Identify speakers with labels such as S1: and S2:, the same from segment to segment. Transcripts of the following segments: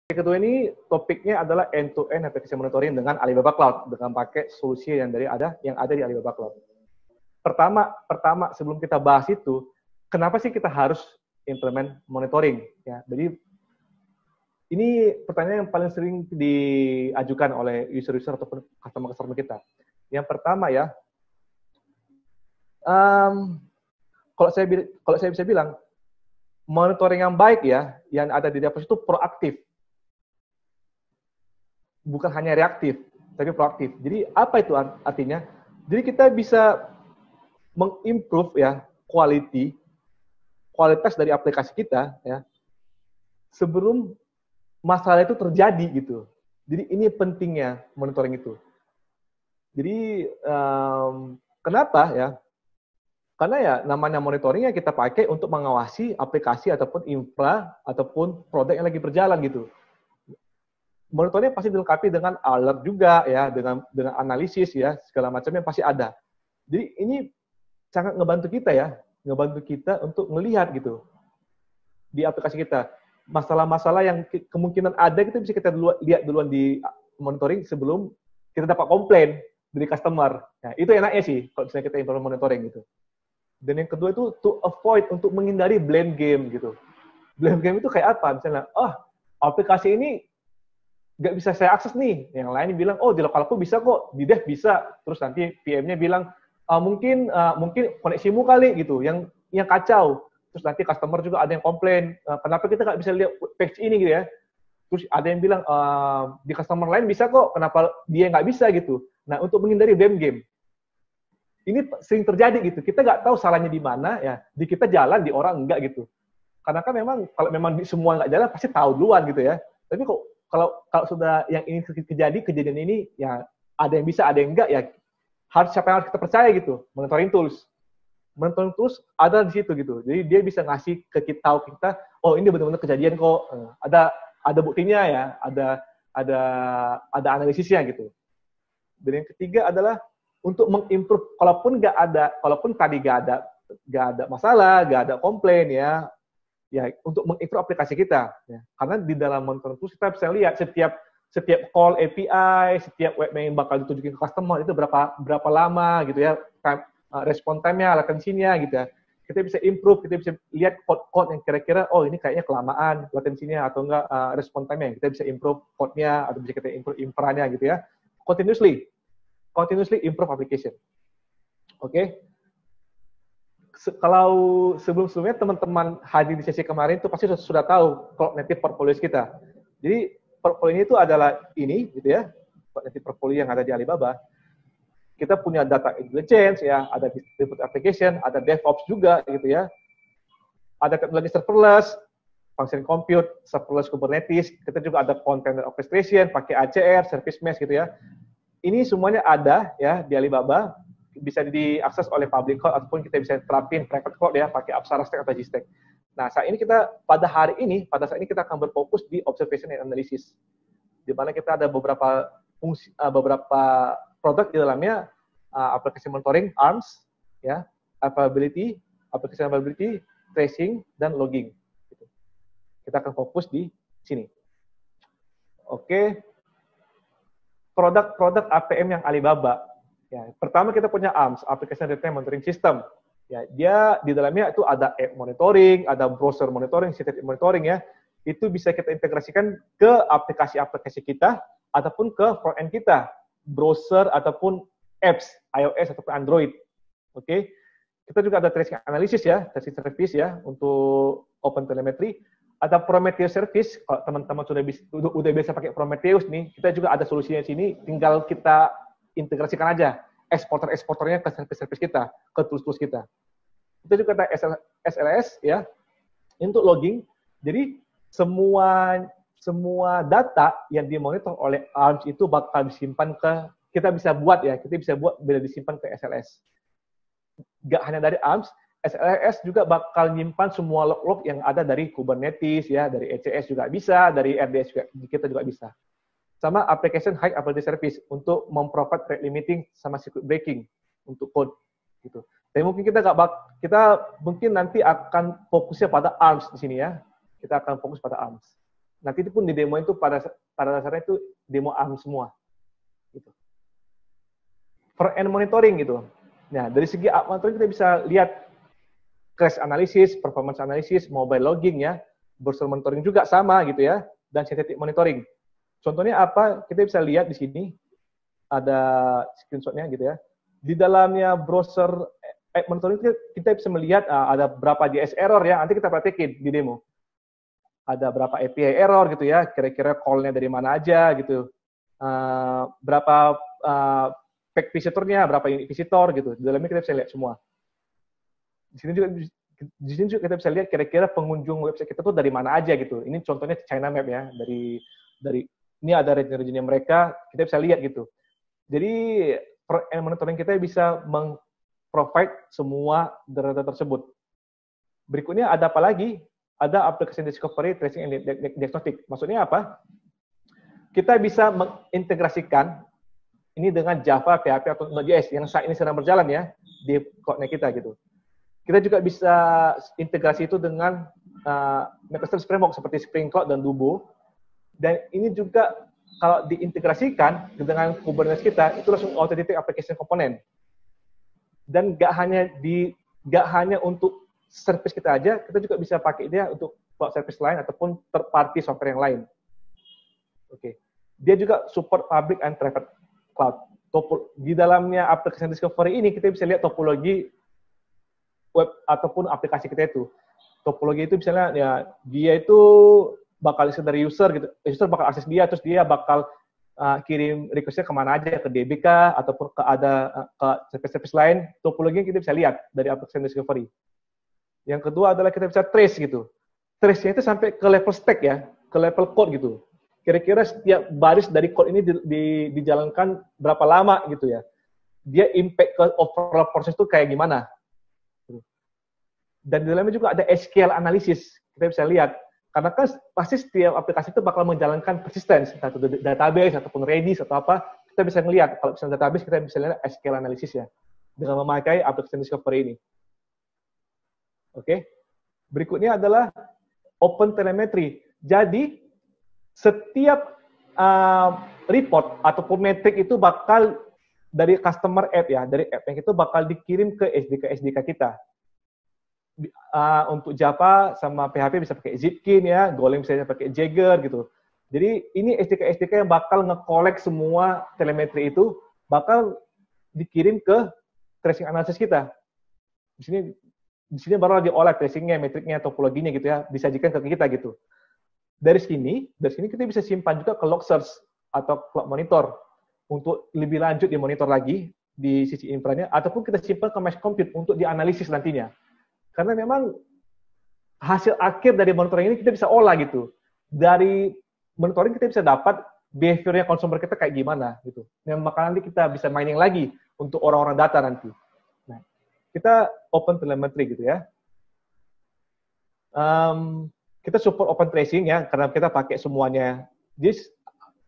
S1: Kedua ini topiknya adalah end-to-end application monitoring dengan Alibaba Cloud, dengan pakai solusi yang ada di Alibaba Cloud. Pertama sebelum kita bahas itu, kenapa sih kita harus implement monitoring? Ya, jadi ini pertanyaan yang paling sering diajukan oleh user-user ataupun customer kita. Yang pertama ya, kalau saya bisa bilang, monitoring yang baik ya, yang ada di Dapos itu proaktif. Bukan hanya reaktif, tapi proaktif. Jadi apa itu artinya? Jadi kita bisa mengimprove ya kualitas dari aplikasi kita ya sebelum masalah itu terjadi gitu. Jadi ini pentingnya monitoring itu. Jadi kenapa ya? Karena ya namanya monitoring yang kita pakai untuk mengawasi aplikasi ataupun infra ataupun produk yang lagi berjalan gitu. Monitoringnya pasti dilengkapi dengan alert juga ya, dengan analisis ya, segala macamnya pasti ada. Jadi ini sangat ngebantu kita untuk melihat gitu di aplikasi kita. Masalah-masalah yang kemungkinan ada kita bisa kita lihat duluan di monitoring sebelum kita dapat komplain dari customer. Nah, itu enaknya sih kalau misalnya kita implement monitoring gitu. Dan yang kedua itu to avoid, untuk menghindari blame game gitu. Blame game itu kayak apa? Misalnya, aplikasi ini nggak bisa saya akses nih. Yang lain bilang, di lokalku bisa kok, di dev bisa. Terus nanti PM-nya bilang, mungkin koneksimu kali gitu, yang kacau. Terus nanti customer juga ada yang komplain, kenapa kita nggak bisa lihat page ini gitu ya. Terus ada yang bilang, di customer lain bisa kok, kenapa dia nggak bisa gitu. Nah, untuk menghindari blame game, ini sering terjadi gitu. Kita nggak tahu salahnya di mana ya. Di kita jalan, di orang enggak gitu. Karena kan memang kalau memang semua nggak jalan pasti tahu duluan gitu ya. Tapi kok kalau sudah yang ini kejadian ini ya ada yang bisa, ada yang enggak ya, harus siapa yang harus kita percaya gitu. Monitoring tools ada di situ gitu. Jadi dia bisa ngasih ke kita, ini benar-benar kejadian kok. Ada buktinya ya, ada analisisnya gitu. Dan yang ketiga adalah untuk mengimprove, kalaupun tadi nggak ada masalah, nggak ada komplain ya, untuk mengimprove aplikasi kita. Ya. Karena di dalam monitoring tools kita bisa lihat setiap call API, setiap web yang bakal ditunjukin ke customer itu berapa lama gitu ya, respon time-nya, latensinya gitu ya. Kita bisa improve, kita bisa lihat code yang kira-kira, ini kayaknya kelamaan latensinya atau enggak respon time-nya. Kita bisa improve code-nya atau bisa kita improve infra-nya gitu ya. Continuously improve application. Oke. Kalau sebelum-sebelumnya teman-teman hadir di sesi kemarin itu pasti sudah tahu Cloud Native Portfolio kita. Jadi portfolio ini itu adalah ini gitu ya, Cloud Native Portfolio yang ada di Alibaba. Kita punya data intelligence ya, ada distributed application, ada DevOps juga gitu ya. Ada teknologi serverless, function compute, serverless Kubernetes. Kita juga ada container orchestration, pakai ACR, service mesh gitu ya. Ini semuanya ada ya di Alibaba. Bisa diakses oleh public cloud ataupun kita bisa terapin private cloud ya, pakai Apsara Stack atau GStack. Nah, saat ini pada saat ini kita akan berfokus di observation and analysis. Di mana kita ada beberapa produk di dalamnya, application monitoring, ARMS, ya, availability, application availability, tracing, dan logging. Kita akan fokus di sini. Oke. Produk-produk APM yang Alibaba. Ya, pertama kita punya ARMS, Application Real-Time Monitoring System. Ya, dia di dalamnya itu ada app monitoring, ada browser monitoring, static monitoring ya. Itu bisa kita integrasikan ke aplikasi-aplikasi kita ataupun ke front-end kita, browser ataupun apps, iOS ataupun Android. Oke. Kita juga ada tracing analysis ya, tracing service ya untuk OpenTelemetry. Ada Prometheus service, kalau teman-teman sudah biasa pakai Prometheus nih, kita juga ada solusinya di sini, tinggal kita integrasikan aja eksporternya ke service kita, ke tools kita. Kita juga ada SLS ya, untuk logging. Jadi semua data yang dimonitor oleh ARMS itu bakal disimpan kita bisa buat bila disimpan ke SLS. Gak hanya dari ARMS, SLS juga bakal nyimpan semua log-log yang ada dari Kubernetes ya, dari ECS juga bisa, dari RDS juga kita juga bisa. Sama application high availability service untuk memprovide rate limiting sama secret breaking untuk code gitu. Tapi mungkin kita mungkin nanti akan fokusnya pada ARMS di sini ya. Kita akan fokus pada ARMS. Nanti itu pun di demo itu pada dasarnya itu demo ARM semua. Gitu. Front-end monitoring gitu. Nah, dari segi monitoring kita bisa lihat crash analysis, performance analysis, mobile logging ya, browser monitoring juga sama gitu ya, dan synthetic monitoring. Contohnya apa? Kita bisa lihat di sini ada screenshot-nya gitu ya. Di dalamnya browser monitoring kita bisa melihat ada berapa JS error ya. Nanti kita praktekin di demo. Ada berapa API error gitu ya, kira-kira call-nya dari mana aja gitu, berapa pack visitornya, berapa unit visitor gitu. Di dalamnya kita bisa lihat semua. Di sini juga kita bisa lihat kira-kira pengunjung website kita tuh dari mana aja gitu. Ini contohnya China Map ya, dari ini ada region-regionnya mereka, kita bisa lihat gitu. Jadi monitoring kita bisa meng-provide semua data tersebut. Berikutnya ada apa lagi? Ada application discovery, tracing, and diagnostic. Maksudnya apa? Kita bisa mengintegrasikan ini dengan Java, PHP, atau Node.js yang saat ini sedang berjalan ya di cloud-nya kita gitu. Kita juga bisa integrasi itu dengan microservice framework seperti Spring Cloud dan Dubo. Dan ini juga kalau diintegrasikan dengan Kubernetes kita, itu langsung auto-detect application component. Dan nggak hanya untuk service kita aja, kita juga bisa pakai dia untuk cloud service lain ataupun third party software yang lain. Oke. Dia juga support public and private cloud. Di dalamnya application discovery ini kita bisa lihat topologi web ataupun aplikasi kita itu. Topologi itu misalnya ya dia itu bakal isi dari user gitu. User bakal akses dia, terus dia bakal kirim request-nya kemana aja, ke DB ataupun ke service-service lain. Topologi kita bisa lihat dari application discovery. Yang kedua adalah kita bisa trace gitu. Trace-nya itu sampai ke level stack ya, ke level code gitu. Kira-kira setiap baris dari code ini dijalankan berapa lama gitu ya. Dia impact ke overall proses itu kayak gimana. Dan di dalamnya juga ada SQL analysis. Kita bisa lihat. Karena kan pasti setiap aplikasi itu bakal menjalankan persistence, entah itu database ataupun Redis atau apa. Kita bisa ngelihat. Kalau misalnya database, kita bisa lihat SQL analysis ya. Dengan memakai application discovery ini. Oke. Berikutnya adalah open telemetry. Jadi setiap report ataupun metrik itu bakal dari customer app ya, dari app yang itu bakal dikirim ke SDK kita. Untuk Java sama PHP bisa pakai Zipkin ya, Golang bisa pakai Jagger gitu. Jadi ini SDK yang bakal nge-collect semua telemetri itu bakal dikirim ke tracing analysis kita. Di sini baru diolah tracingnya, metriknya, topologinya gitu ya, disajikan ke kita gitu. Dari sini kita bisa simpan juga ke Logsearch atau Cloud Monitor untuk lebih lanjut dimonitor lagi di sisi infranya, ataupun kita simpan ke Mesh Compute untuk dianalisis nantinya. Karena memang hasil akhir dari monitoring ini kita bisa olah gitu. Dari monitoring kita bisa dapat behavior-nya consumer kita kayak gimana gitu. Yang maka nanti kita bisa mining lagi untuk orang-orang data nanti. Nah, kita open telemetry gitu ya. Kita support open tracing ya, karena kita pakai semuanya.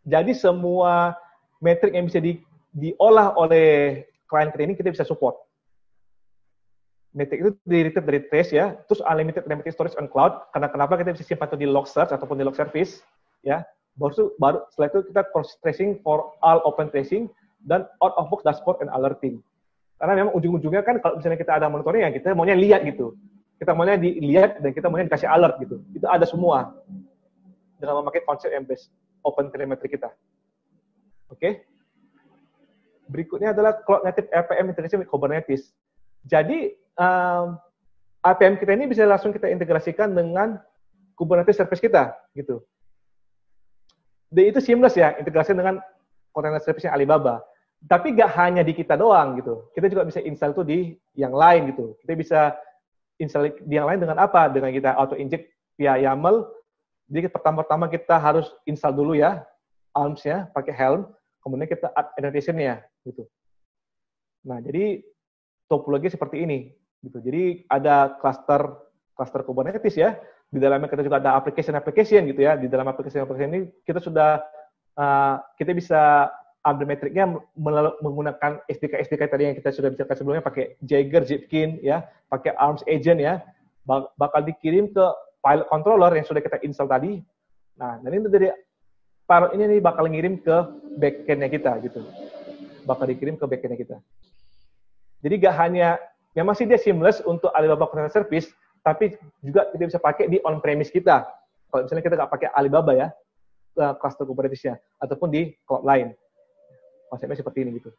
S1: Jadi semua metrik yang bisa diolah oleh klien kita ini kita bisa support. Metrik itu di-retrieve dari trace ya, terus unlimited telemetry storage on cloud. Karena kenapa kita bisa simpan itu di log search ataupun di log service ya. Baru setelah itu kita cross tracing for all open tracing dan out of box dashboard and alerting. Karena memang ujung-ujungnya kan kalau misalnya kita ada monitoring ya kita maunya lihat gitu. Kita maunya dilihat dan kita maunya dikasih alert gitu. Itu ada semua dengan memakai konsep yang based open telemetry kita. Oke. Berikutnya adalah Cloud Native APM integration with Kubernetes. Jadi APM kita ini bisa langsung kita integrasikan dengan Kubernetes service kita gitu. Dan itu seamless ya, integrasi dengan container service-nya Alibaba. Tapi nggak hanya di kita doang gitu. Kita juga bisa install itu di yang lain gitu. Kita bisa install di yang lain dengan apa? Dengan kita auto inject via YAML. Jadi pertama-tama kita harus install dulu ya ARMS-nya pakai Helm, kemudian kita add annotation-nya gitu. Nah, jadi topologi seperti ini gitu. Jadi ada cluster Kubernetes ya. Di dalamnya kita juga ada application gitu ya. Di dalam application ini kita bisa ambil metriknya menggunakan SDK tadi yang kita sudah bicarakan sebelumnya, pakai Jagger, Zipkin ya, pakai ARMS agent ya, bakal dikirim ke pilot controller yang sudah kita install tadi. Nah, dan ini dari pilot ini nih bakal ngirim ke backend-nya kita gitu. Bakal dikirim ke backend-nya kita. Jadi gak hanya, memang sih dia seamless untuk Alibaba Container Service, tapi juga kita bisa pakai di on-premise kita. Kalau misalnya kita nggak pakai Alibaba ya, cluster Kubernetes-nya, ataupun di cloud lain. Konsepnya seperti ini gitu.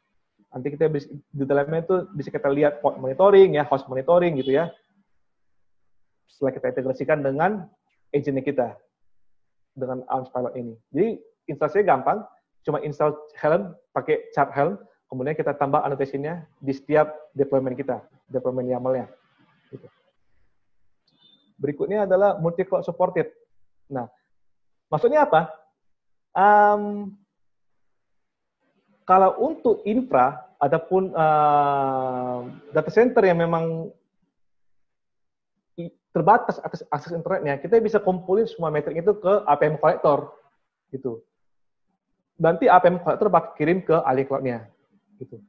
S1: Nanti kita bisa, di dalamnya itu bisa kita lihat port monitoring, ya, host monitoring gitu ya. Setelah kita integrasikan dengan agent kita, dengan Arms Pilot ini. Jadi instalasinya gampang, cuma install Helm, pakai chart Helm, kemudian kita tambah annotation-nya di setiap deployment kita, deployment YAML-nya. Gitu. Berikutnya adalah multi-cloud supported. Nah, maksudnya apa? Kalau untuk infra, ataupun data center yang memang terbatas akses internetnya, kita bisa kumpulin semua metrik itu ke APM collector, gitu. Nanti APM collector bakal kirim ke ahli cloud-nya, gitu.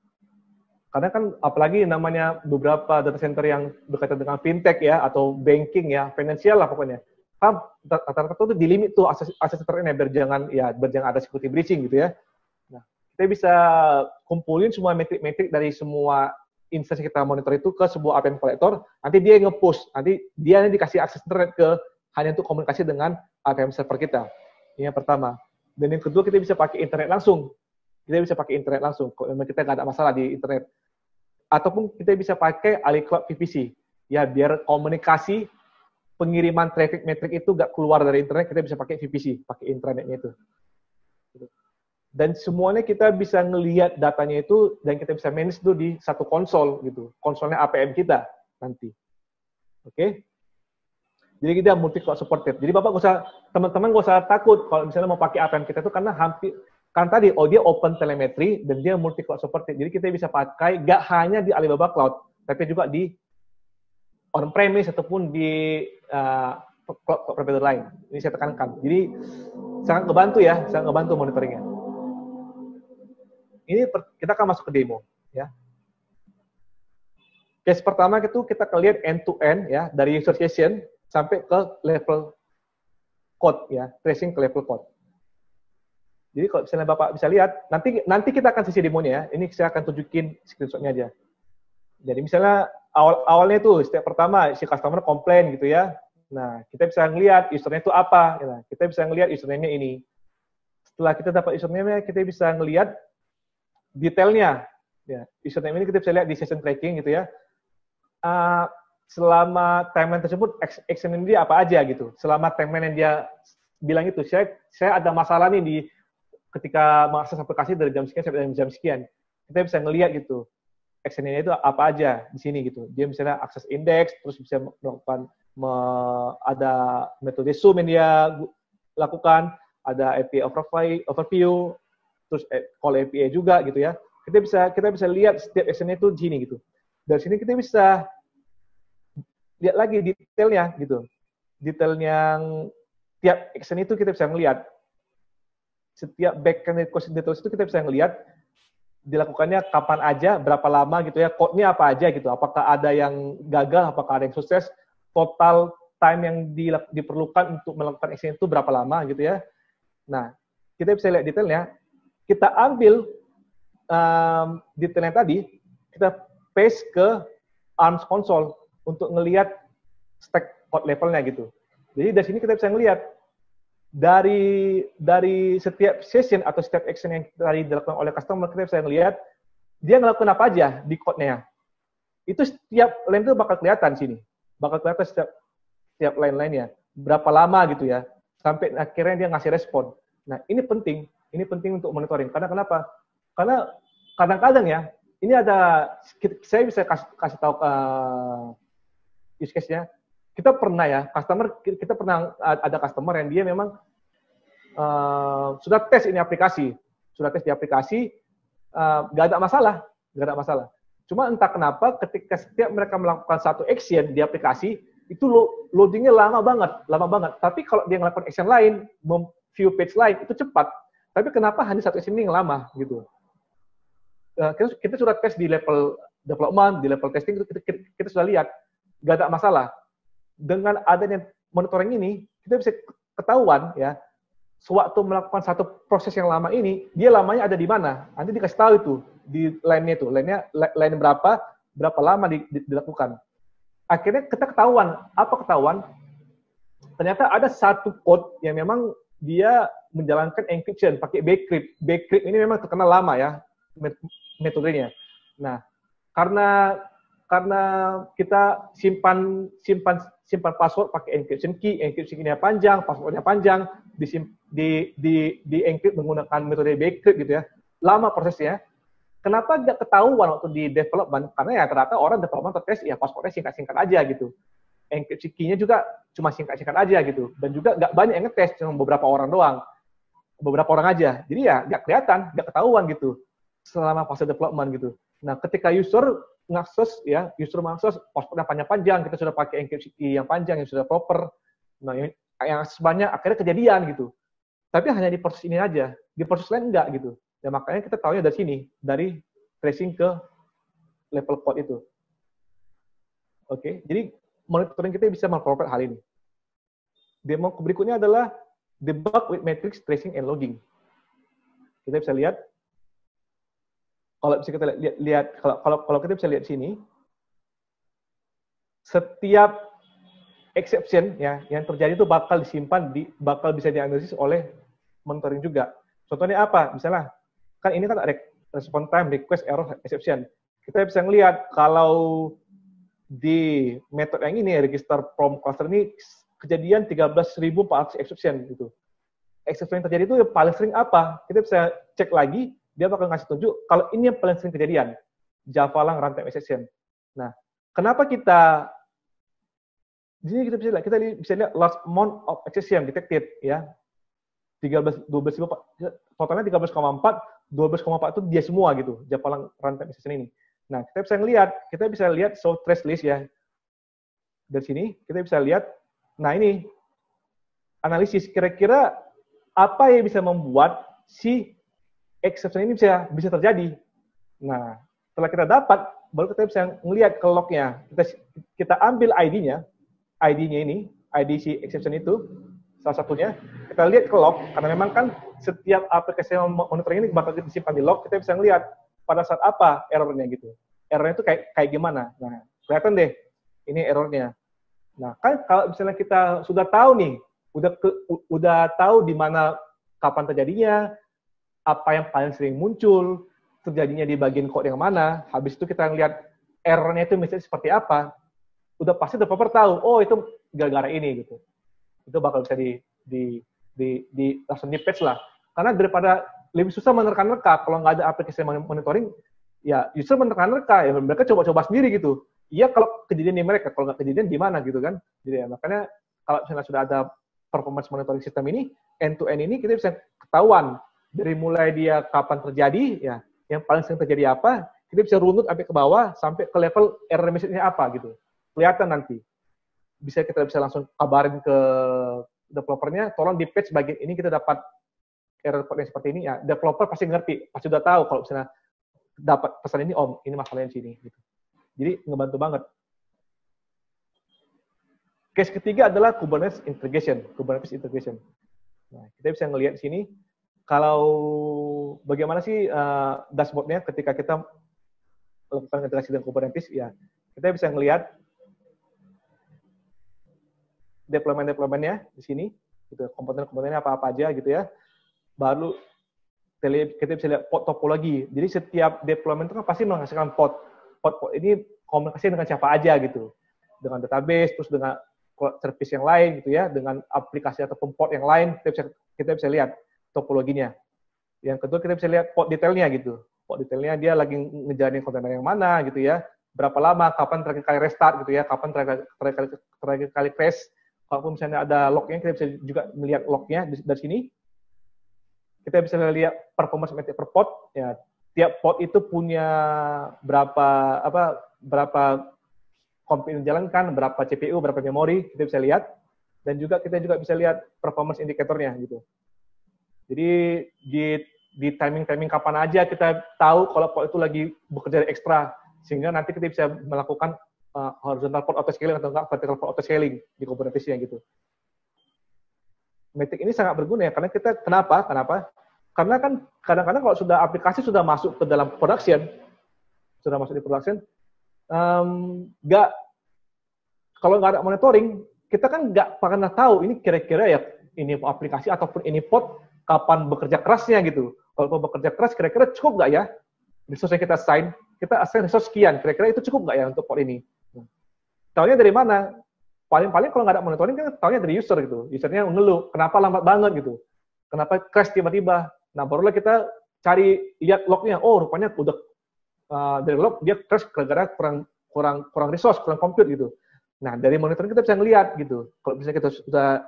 S1: Karena kan apalagi namanya beberapa data center yang berkaitan dengan fintech ya, atau banking ya, financial lah pokoknya. Kan rata-rata itu di limit tuh akses internetnya biar jangan ada security breaching gitu ya. Nah, kita bisa kumpulin semua metrik-metrik dari semua instansi kita monitor itu ke sebuah APM collector, nanti dia nge-push, nanti dia dikasih akses internet hanya untuk komunikasi dengan APM server kita. Ini yang pertama. Dan yang kedua, kita bisa pakai internet langsung. Kita bisa pakai internet langsung, kalau memang kita nggak ada masalah di internet. Ataupun kita bisa pakai AliCloud VPC. Ya, biar komunikasi pengiriman traffic metrik itu nggak keluar dari internet, kita bisa pakai VPC, pakai intranetnya itu. Dan semuanya kita bisa ngelihat datanya itu, dan kita bisa manage itu di satu konsol gitu. Konsolnya APM kita nanti. Oke? Jadi kita multi cloud supported. Jadi teman-teman nggak usah takut kalau misalnya mau pakai APM kita itu, karena kan tadi dia open telemetry dan dia multi cloud supported. Jadi kita bisa pakai nggak hanya di Alibaba Cloud, tapi juga di on-premise ataupun di cloud provider lain. Ini saya tekankan. Jadi sangat ngebantu monitoringnya. Ini kita akan masuk ke demo, ya. Case pertama itu kita lihat end-to-end, ya, dari user session sampai ke level code, ya, tracing ke level code. Jadi kalau misalnya Bapak bisa lihat, nanti kita akan sisi demonya, ya. Ini saya akan tunjukin screenshot-nya aja. Jadi misalnya awalnya itu step pertama si customer komplain gitu ya. Nah, kita bisa ngelihat username itu apa, ya. Kita bisa ngelihat username-nya ini. Setelah kita dapat username-nya, kita bisa ngelihat detailnya, ya. Username ini kita bisa lihat di session tracking gitu ya. Selama timeline tersebut, action ini dia apa aja gitu. Selama timeline yang dia bilang itu, saya ada masalah nih ketika mengakses aplikasi dari jam sekian sampai jam sekian. Kita bisa ngelihat gitu, action ini itu apa aja di sini gitu. Dia misalnya akses indeks, terus bisa melakukan ada metode zoom yang dia lakukan, ada API overview, terus call API juga gitu ya. Kita bisa lihat setiap action-nya itu di sini gitu. Dari sini kita bisa lihat lagi detailnya gitu. Detail yang tiap action itu kita bisa ngelihat. Setiap backend details itu kita bisa ngelihat dilakukannya kapan aja, berapa lama gitu ya, code-nya apa aja gitu. Apakah ada yang gagal, apakah ada yang sukses, total time yang diperlukan untuk melakukan action itu berapa lama gitu ya. Nah, kita bisa lihat detailnya. Kita ambil detailnya tadi, kita paste ke ARMS console untuk ngelihat stack code levelnya gitu. Jadi dari sini kita bisa ngelihat dari setiap session atau setiap action yang tadi dilakukan oleh customer, kita bisa ngelihat dia ngelakuin apa aja di code-nya. Itu setiap line itu bakal kelihatan sini. Bakal kelihatan setiap line-line-nya. Berapa lama gitu ya. Sampai akhirnya dia ngasih respon. Nah, ini penting. Ini penting untuk monitoring. Karena kenapa? Karena kadang-kadang ya, ini saya bisa kasih tahu use case-nya. Kita pernah ada customer yang dia memang sudah tes ini aplikasi. Sudah tes di aplikasi, nggak ada masalah. Cuma entah kenapa ketika setiap mereka melakukan satu action di aplikasi, itu loadingnya lama banget. Tapi kalau dia melakukan action lain, view page lain, itu cepat. Tapi kenapa hanya satu action ini yang lama gitu? Kita sudah tes di level development, di level testing, kita sudah lihat nggak ada masalah. Dengan adanya monitoring ini, kita bisa ketahuan ya sewaktu melakukan satu proses yang lama ini, dia lamanya ada di mana? Nanti dikasih tahu itu di line-nya itu, line berapa lama dilakukan. Akhirnya kita ketahuan, apa ketahuan? Ternyata ada satu code yang memang dia menjalankan encryption pakai bcrypt. Bcrypt ini memang terkenal lama ya metodenya. Nah, karena kita simpan password pakai encryption key-nya panjang, passwordnya panjang, di encrypt menggunakan metode bcrypt gitu ya. Lama prosesnya. Kenapa nggak ketahuan waktu di development? Karena ya ternyata orang development tes ya passwordnya singkat-singkat aja gitu. Encryption key-nya juga cuma singkat-singkat aja gitu. Dan juga nggak banyak yang ngetes, cuma beberapa orang doang. Beberapa orang aja. Jadi ya nggak kelihatan, nggak ketahuan gitu selama fase development gitu. Nah, ketika user mengakses passwordnya panjang-panjang, kita sudah pakai encryption key yang panjang, yang sudah proper. Nah, yang akses banyak, akhirnya kejadian gitu. Tapi hanya di proses ini aja. Di proses lain enggak gitu. Ya makanya kita tahunya dari sini, dari tracing ke level code itu. Oke, jadi monitoring kita bisa memprovide hal ini. Demo berikutnya adalah debug with matrix tracing and logging. Kita bisa lihat, kalau bisa kita lihat, kalau kita bisa lihat sini, setiap exception ya yang terjadi itu bakal disimpan, bakal bisa dianalisis oleh monitoring juga. Contohnya apa? Misalnya, kan ini kan response time, request, error, exception. Kita bisa ngelihat kalau di metode yang ini, register from cluster ini, kejadian 13.400 exception gitu. Exception yang terjadi itu yang paling sering apa? Kita bisa cek lagi, dia bakal ngasih tunjuk kalau ini yang paling sering kejadian. Java lang runtime exception. Nah, kenapa kita di sini kita bisa lihat last amount of exception detected ya. 12 totalnya 13,4, 12,4 itu dia semua gitu, Java lang runtime exception ini. Nah, kita bisa lihat show trace list ya. Dari sini kita bisa lihat, nah ini analisis kira-kira apa yang bisa membuat si exception ini bisa terjadi. Nah, setelah kita dapat, baru kita bisa melihat ke lognya. Kita ambil ID-nya ini, ID si exception itu, salah satunya, kita lihat ke log, karena memang kan setiap aplikasi monitoring ini bakal disimpan di log, kita bisa melihat pada saat apa errornya gitu. Errornya itu kayak gimana. Nah, kelihatan deh, ini errornya. Nah, kan kalau misalnya kita sudah tahu nih, udah tahu di mana kapan terjadinya, apa yang paling sering muncul, terjadinya di bagian code yang mana, habis itu kita lihat errornya itu misalnya seperti apa, udah pasti developer tahu, oh itu gara-gara ini gitu. Itu bakal bisa langsung di patch lah. Karena daripada lebih susah menerka-nerka kalau nggak ada aplikasi monitoring, ya user menerka-nerka, ya mereka coba-coba sendiri gitu. Iya kalau kejadian di mereka, kalau nggak kejadian di mana gitu kan. Jadi ya, makanya kalau misalnya sudah ada performance monitoring system ini, end-to-end ini kita bisa ketahuan dari mulai dia kapan terjadi, ya yang paling sering terjadi apa, kita bisa runut sampai ke bawah, sampai ke level error message-nya apa gitu. Kelihatan nanti. Kita bisa langsung kabarin ke developernya, tolong di patch bagian ini kita dapat error code yang seperti ini, ya developer pasti ngerti, pasti udah tahu kalau misalnya dapat pesan ini, ini masalahnya di sini. Gitu. Jadi ngebantu banget. Case ketiga adalah Kubernetes integration. Nah, kita bisa ngelihat sini, kalau bagaimana sih dashboard-nya ketika kita melakukan integrasi dengan Kubernetes, ya kita bisa ngelihat deployment-nya di sini, gitu, komponen-komponennya apa-apa aja gitu ya. Baru kita bisa lihat pod topologi. Jadi setiap deployment itu kan pasti menghasilkan pod. Pod ini komunikasi dengan siapa aja gitu. Dengan database, terus dengan service yang lain gitu ya, dengan aplikasi ataupun pod yang lain, kita bisa lihat topologinya. Yang kedua kita bisa lihat pod detailnya gitu. Pod detailnya dia lagi ngejalanin kontainer yang mana gitu ya. Berapa lama, kapan terakhir kali restart gitu ya, kapan terakhir kali crash. Kalaupun misalnya ada lognya, kita bisa juga melihat lognya dari sini. Kita bisa lihat performance metric per pod. Ya, tiap pod itu punya berapa compute yang dijalankan, berapa CPU, berapa memori, kita bisa lihat. Dan juga kita bisa lihat performance indikatornya gitu. Jadi di timing kapan aja kita tahu kalau pod itu lagi bekerja ekstra, sehingga nanti kita bisa melakukan horizontal pod auto scaling atau enggak vertical pod auto scaling di Kubernetes-nya gitu. Matic ini sangat berguna ya, karena kita kenapa? Karena kan kadang-kadang kalau sudah aplikasi sudah masuk ke dalam production, sudah masuk di production, nggak kalau nggak ada monitoring, kita kan nggak pernah tahu ini kira-kira ya ini aplikasi ataupun ini pod kapan bekerja kerasnya gitu. Kalau bekerja keras, kira-kira cukup nggak ya resource yang kita assign resource sekian, kira-kira itu cukup nggak ya untuk pod ini? Taunya dari mana? Paling-paling kalau nggak ada monitoring kan taunya dari user gitu. Usernya ngeluh, kenapa lambat banget gitu. Kenapa crash tiba-tiba. Nah, barulah kita cari, lihat lognya. Oh, rupanya udah dari log dia crash gara-gara kurang resource, kurang compute gitu. Nah, dari monitoring kita bisa ngelihat gitu. Kalau misalnya kita sudah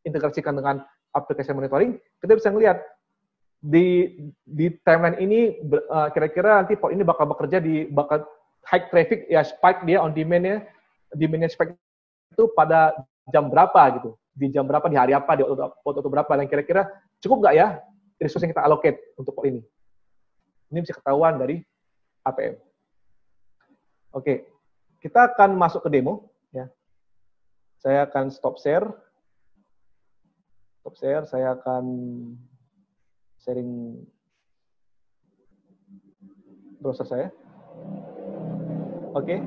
S1: integrasikan dengan aplikasi monitoring, kita bisa ngelihat di timeline ini kira-kira nanti pod ini bakal bekerja bakal high traffic ya, spike dia on demand-nya spike itu pada jam berapa gitu, di jam berapa, di hari apa, di waktu berapa, dan kira-kira cukup nggak ya resource yang kita allocate untuk pod ini. Ini bisa ketahuan dari APM. Oke, kita akan masuk ke demo ya. Saya akan stop share, saya akan sharing browser saya. Oke.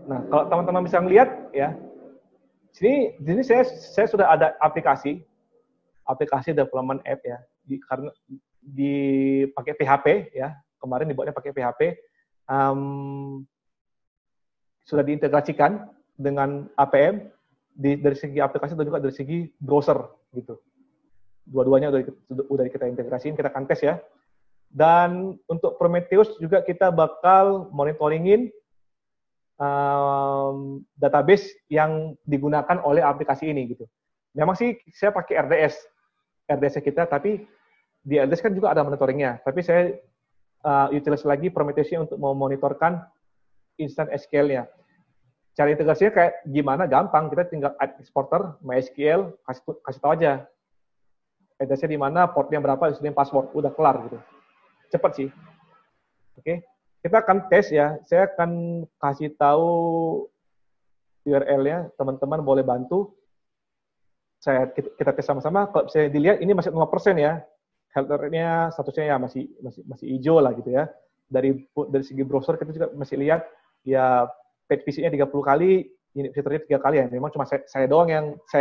S1: Nah, kalau teman-teman bisa melihat ya, sini saya sudah ada aplikasi development app ya, karena dipakai PHP ya, kemarin dibuatnya pakai PHP, sudah diintegrasikan dengan APM dari segi aplikasi dan juga dari segi browser gitu. Dua-duanya udah kita integrasiin, kita akan tes ya. Dan untuk Prometheus juga kita bakal monitoringin database yang digunakan oleh aplikasi ini gitu. Memang sih saya pakai RDS kita, tapi di RDS kan juga ada monitoringnya. Tapi saya utilize lagi Prometheus-nya untuk memonitorkan instant SQL-nya. Cara integrasinya kayak gimana? Gampang, kita tinggal add exporter, MySQL, kasih tahu aja. Address-nya di mana, portnya berapa, username, password, udah kelar gitu. Cepat sih. Oke. Kita akan tes ya. Saya akan kasih tahu URL-nya, teman-teman boleh bantu. Kita tes sama-sama. Kalau bisa dilihat ini masih 0% ya. Health rate-nya statusnya ya masih hijau lah gitu ya. Dari segi browser kita juga masih lihat ya page visit-nya 30 kali, unit visitor-nya 3 kali ya. Memang cuma saya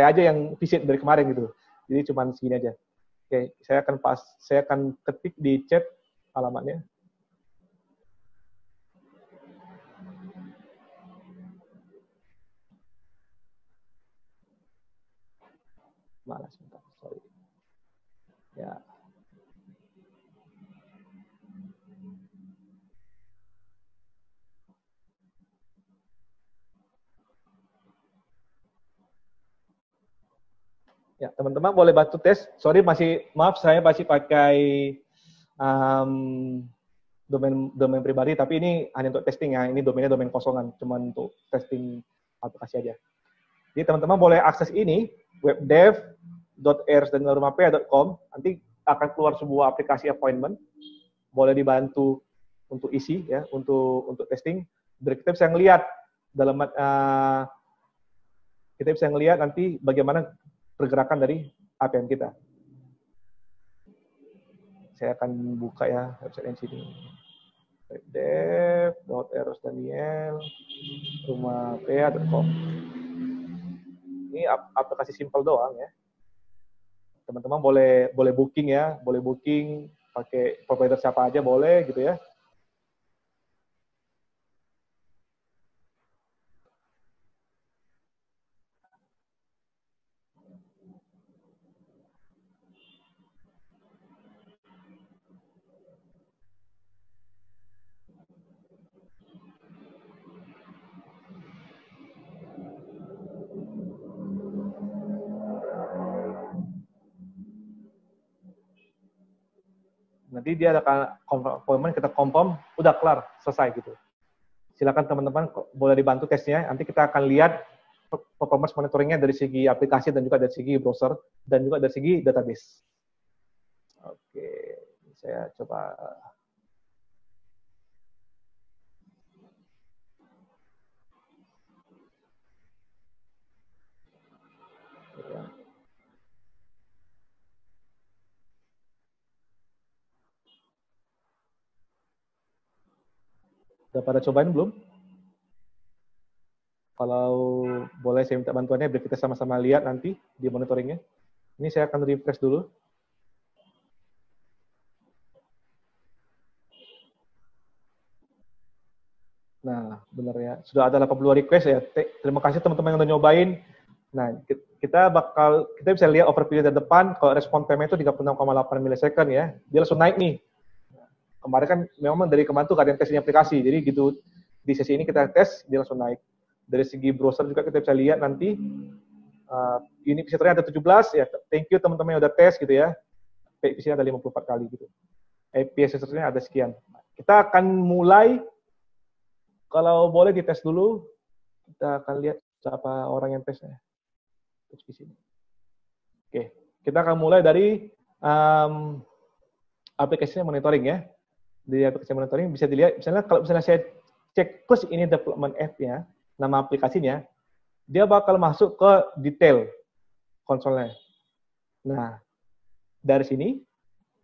S1: aja yang visit dari kemarin gitu. Jadi cuma segini aja. Oke, saya akan ketik di chat alamatnya. Malas, sorry. Ya. Ya, teman-teman boleh bantu tes. Sorry, maaf saya masih pakai domain pribadi, tapi ini hanya untuk testing ya. Ini domainnya domain kosongan, cuma untuk testing aplikasi aja. Jadi teman-teman boleh akses ini, webdev.airsdanrumahpa.com. Nanti akan keluar sebuah aplikasi appointment. Boleh dibantu untuk isi ya, untuk testing. Dari kita bisa ngelihat kita bisa ngelihat nanti bagaimana pergerakan dari APM kita. Saya akan buka ya website yang sini. webdev.airsdaniel.rumahpa.com. Ini aplikasi simple doang ya. Teman-teman boleh booking ya, boleh booking pakai provider siapa aja boleh gitu ya. Nanti dia ada appointment, kita confirm, udah kelar, selesai gitu. Silakan teman-teman boleh dibantu tesnya. Nanti kita akan lihat performance monitoringnya dari segi aplikasi dan juga dari segi browser dan juga dari segi database. Oke, saya coba. Udah pada cobain belum? Kalau boleh saya minta bantuannya biar kita sama-sama lihat nanti di monitoringnya. Ini saya akan refresh dulu. Nah, benar ya. Sudah ada 82 request ya. Terima kasih teman-teman yang udah nyobain. Nah, kita bisa lihat overview dari depan, kalau respon time itu 36,8 millisecond ya. Dia langsung naik nih. Kemarin kan memang dari kemarin tuh gak ada yang tes ini aplikasi. Jadi gitu, di sesi ini kita tes, dia langsung naik. Dari segi browser juga kita bisa lihat nanti unit visitornya ada 17 ya. Thank you teman-teman yang udah tes gitu ya. Page visitornya ada 54 kali gitu. IP visitornya ada sekian. Kita akan mulai, kalau boleh dites dulu. Kita akan lihat siapa orang yang tesnya. Oke, kita akan mulai dari aplikasi monitoring ya. Di aplikasi monitoring bisa dilihat, misalnya kalau misalnya saya cek plus ini development app-nya, nama aplikasinya, dia bakal masuk ke detail konsolnya. Nah, dari sini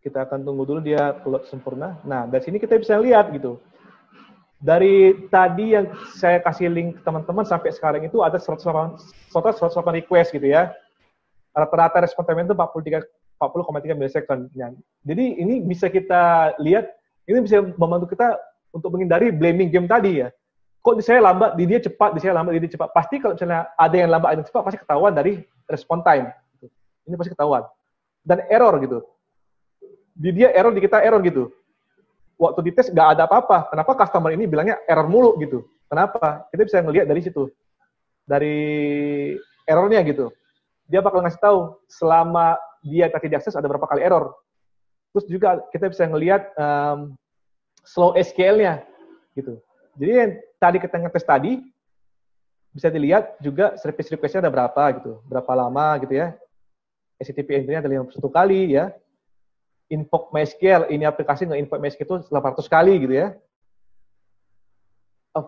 S1: kita akan tunggu dulu dia keluar sempurna. Nah, dari sini kita bisa lihat gitu. Dari tadi yang saya kasih link ke teman-teman sampai sekarang itu ada 108 request gitu ya. Rata-rata respon time itu 40,3 millisecond. Jadi ini bisa kita lihat, ini bisa membantu kita untuk menghindari blaming game tadi ya. Kok di saya lambat, di dia cepat, di saya lambat, di dia cepat. Pasti kalau misalnya ada yang lambat, ada yang cepat, pasti ketahuan dari respon time. Gitu. Ini pasti ketahuan. Dan error gitu. Di dia error, di kita error gitu. Waktu dites nggak ada apa-apa. Kenapa customer ini bilangnya error mulu gitu? Kenapa? Kita bisa ngelihat dari situ. Dari errornya gitu. Dia bakal ngasih tahu selama dia tadi diakses ada berapa kali error. Terus juga kita bisa ngelihat slow SQL-nya gitu. Jadi yang tadi kita ngetes tadi, bisa dilihat juga service request-nya ada berapa gitu, berapa lama gitu ya. HTTP entry-nya ada 51 kali ya. Invoke MySQL, ini aplikasi nge-invoke MySQL itu 800 kali gitu ya.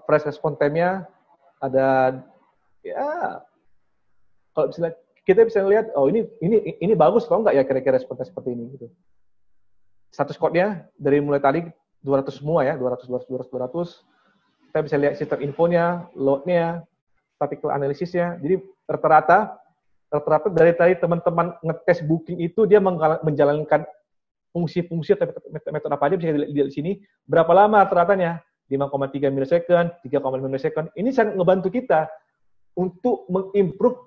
S1: Fresh response time-nya ada ya, kalau misalnya kita bisa lihat, oh ini bagus kalau nggak ya kira-kira responnya seperti ini gitu. Status code-nya dari mulai tadi 200 semua ya, 200. Kita bisa lihat sistem infonya, load-nya, statistical analisisnya. Jadi rata-rata dari tadi teman-teman ngetes booking itu dia menjalankan fungsi-fungsi atau metode apa aja bisa dilihat di sini. Berapa lama rata-ratanya? 5,3 millisecond, 3,5 millisecond. Ini sangat ngebantu kita untuk mengimprove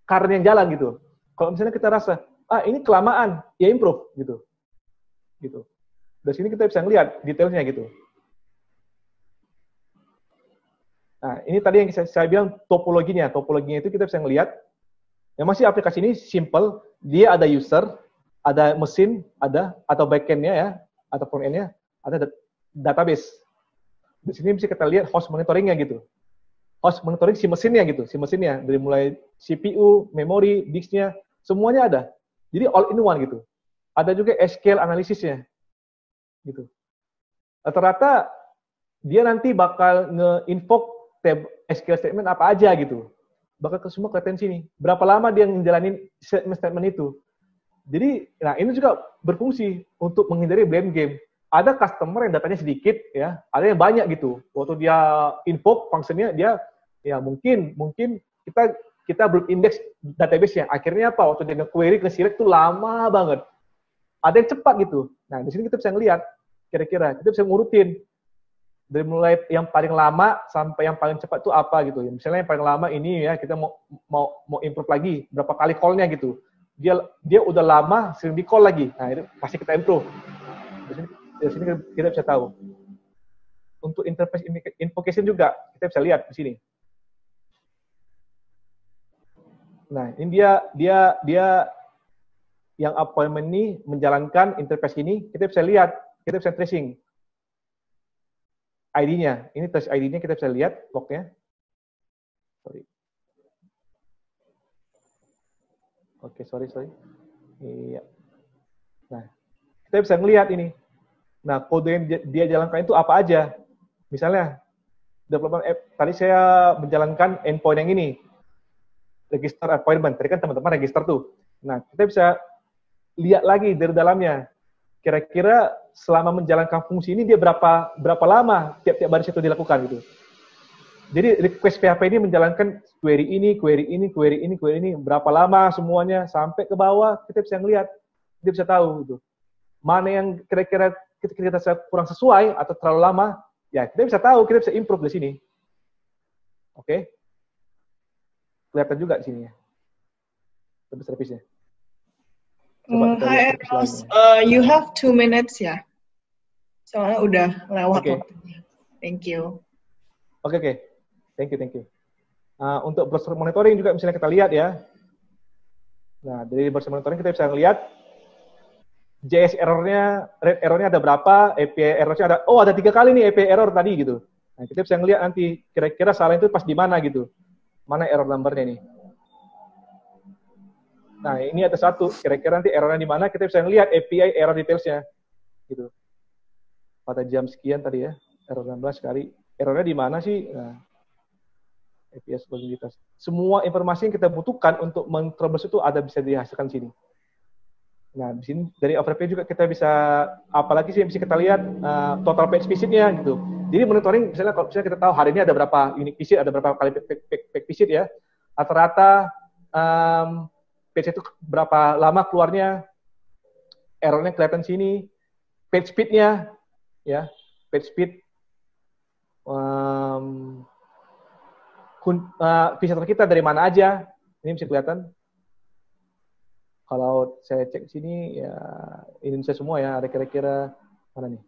S1: karir yang jalan gitu. Kalau misalnya kita rasa, ini kelamaan, ya improve gitu. Dari sini kita bisa ngelihat detailnya gitu. Nah, ini tadi yang saya bilang topologinya. Topologinya itu kita bisa ngelihat. Memang sih aplikasi ini simple. Dia ada user, ada mesin, atau backend-nya ya, atau front-end-nya, ada database. Di sini bisa kita lihat host monitoring-nya gitu. Host monitoring si mesinnya gitu, dari mulai CPU, memori, disk-nya, semuanya ada. Jadi all in one gitu. Ada juga SQL analisisnya. Gitu. Rata-rata dia nanti bakal nge-invoke SQL statement apa aja gitu. Bakal ke semua kelihatan sini. Berapa lama dia ngejalanin statement itu. Jadi, nah ini juga berfungsi untuk menghindari blame game. Ada customer yang datanya sedikit, ya, ada yang banyak gitu. Waktu dia invoke fungsinya, dia ya mungkin kita belum indeks database-nya. Akhirnya apa? Waktu dia nge-query, nge-select tuh lama banget. Ada yang cepat gitu. Nah, di sini kita bisa ngelihat kira-kira, kita bisa ngurutin dari mulai yang paling lama sampai yang paling cepat itu apa gitu. Misalnya yang paling lama ini ya kita mau improve lagi berapa kali call-nya gitu. Dia udah lama sering di call lagi. Nah, itu pasti kita improve. Di sini kita bisa tahu. Untuk interface invocation juga kita bisa lihat di sini. Nah, ini dia yang appointment ini menjalankan interface ini, kita bisa lihat, kita bisa tracing ID-nya. Ini trace ID-nya kita bisa lihat log-nya. Sorry. Oke, sorry. Iya. Nah, kita bisa ngelihat ini. Nah, kode yang dia jalankan itu apa aja. Misalnya, development app, tadi saya menjalankan endpoint yang ini. Register appointment. Tadi kan teman-teman register tuh. Nah, kita bisa lihat lagi dari dalamnya. Kira-kira selama menjalankan fungsi ini dia berapa lama tiap-tiap baris itu dilakukan gitu. Jadi request PHP ini menjalankan query ini, berapa lama semuanya sampai ke bawah, kita bisa ngelihat, kita bisa tahu gitu. Mana yang kira-kira kita kurang sesuai atau terlalu lama, ya kita bisa tahu, kita bisa improve di sini. Oke? Kelihatan juga di sini ya. Service-nya.
S2: Hi Eros, you have 2 minutes ya. Soalnya udah lewat waktunya. Thank you.
S1: Oke. Thank you. Untuk browser monitoring juga misalnya kita lihat ya. Nah, dari browser monitoring kita bisa lihat JS errornya ada berapa, API errornya ada 3 kali nih API error tadi gitu. Nah, kita bisa ngelihat nanti kira-kira salah itu pas di mana gitu. Mana error numbernya nih. Nah, ini ada satu, kira-kira nanti errornya di mana, kita bisa ngelihat API error details-nya gitu. Pada jam sekian tadi ya, error 16 kali. Errornya di mana sih? Nah, API stabilitas. Semua informasi yang kita butuhkan untuk men-troubleshoot itu ada bisa dihasilkan sini. Nah, di sini dari overview juga kita bisa, apalagi sih yang bisa kita lihat total page visit-nya gitu. Jadi monitoring misalnya kalau misalnya kita tahu hari ini ada berapa unique visit, ada berapa kali page visit ya. Rata-rata page itu berapa lama keluarnya, errornya kelihatan sini, page speed-nya ya, page speed visitor kita dari mana aja, ini bisa kelihatan. Kalau saya cek sini ya Indonesia semua ya, ada kira-kira mana nih?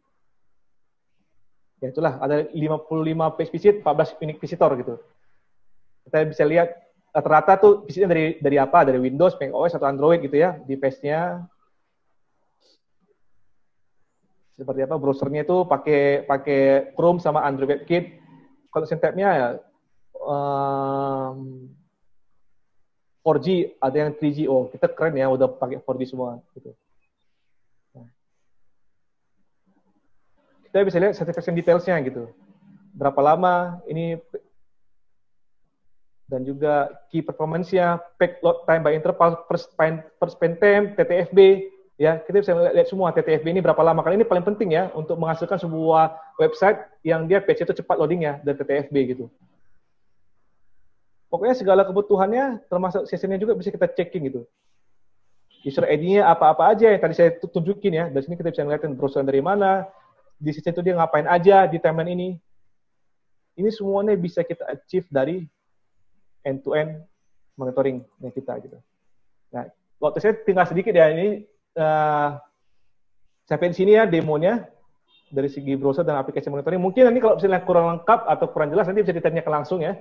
S1: Ya itulah, ada 55 page visit, 14 unique visitor gitu. Kita bisa lihat rata-rata tuh visitnya dari apa? Dari Windows, Mac OS atau Android gitu ya, di page-nya. Seperti apa browsernya itu pakai Chrome sama Android WebKit. Kalau tab-nya ya 4G, ada yang 3G. Oh, kita keren ya, udah pakai 4G semua. Gitu. Nah. Kita bisa lihat certification details-nya gitu. Berapa lama ini, dan juga key performance-nya, pack load time by interval, per span time, TTFB, ya kita bisa lihat semua TTFB ini berapa lama. Karena ini paling penting ya, untuk menghasilkan sebuah website yang dia page itu cepat loading-nya dari TTFB gitu. Pokoknya segala kebutuhannya, termasuk sessionnya juga bisa kita checking gitu. User ID-nya apa-apa aja yang tadi saya tunjukin ya. Dari sini kita bisa ngeliatin browser dari mana, di session itu dia ngapain aja di timeline ini. Ini semuanya bisa kita achieve dari end-to-end monitoring yang kita gitu. Nah, waktu saya tinggal sedikit ya, ini sampai di sini ya demonya dari segi browser dan aplikasi monitoring. Mungkin nanti kalau misalnya kurang lengkap atau kurang jelas nanti bisa ditanyakan langsung ya.